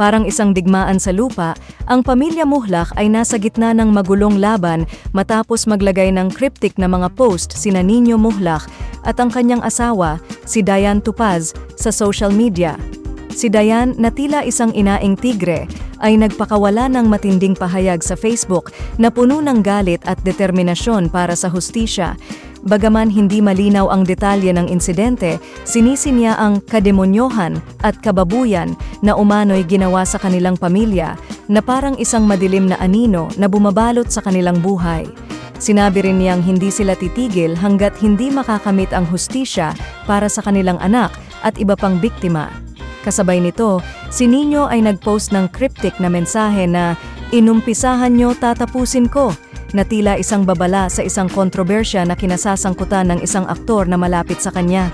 Parang isang digmaan sa lupa, ang pamilya Muhlach ay nasa gitna ng magulong laban matapos maglagay ng cryptic na mga post sina Nino Muhlach at ang kanyang asawa, si Diane Tupaz, sa social media. Si Diane, na tila isang inaing tigre, ay nagpakawala ng matinding pahayag sa Facebook na puno ng galit at determinasyon para sa hustisya. Bagaman hindi malinaw ang detalye ng insidente, sinisi niya ang kademonyohan at kababuyan na umano'y ginawa sa kanilang pamilya na parang isang madilim na anino na bumabalot sa kanilang buhay. Sinabi rin niyang hindi sila titigil hanggat hindi makakamit ang hustisya para sa kanilang anak at iba pang biktima. Kasabay nito, si Nino ay nagpost ng cryptic na mensahe na "Inumpisahan nyo, tatapusin ko", na tila isang babala sa isang kontrobersya na kinasasangkutan ng isang aktor na malapit sa kanya.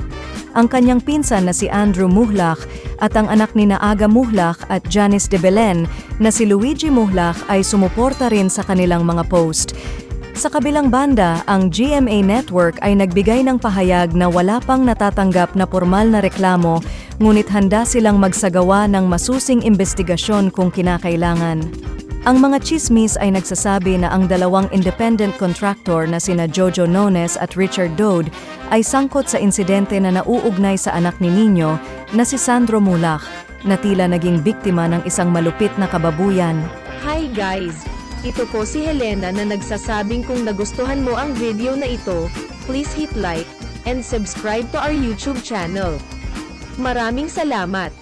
Ang kanyang pinsan na si Andrew Muhlach at ang anak ni Aga Muhlach at Janice de Belen na si Luigi Muhlach ay sumuporta rin sa kanilang mga post. Sa kabilang banda, ang GMA Network ay nagbigay ng pahayag na wala pang natatanggap na pormal na reklamo, ngunit handa silang magsagawa ng masusing investigasyon kung kinakailangan. Ang mga chismis ay nagsasabi na ang dalawang independent contractor na sina Jojo Nones at Richard Dode ay sangkot sa insidente na nauugnay sa anak ni Nino na si Sandro Muhlach, na tila naging biktima ng isang malupit na kababuyan. Hi guys! Ito po si Helena na nagsasabing kung nagustuhan mo ang video na ito, please hit like and subscribe to our YouTube channel. Maraming salamat!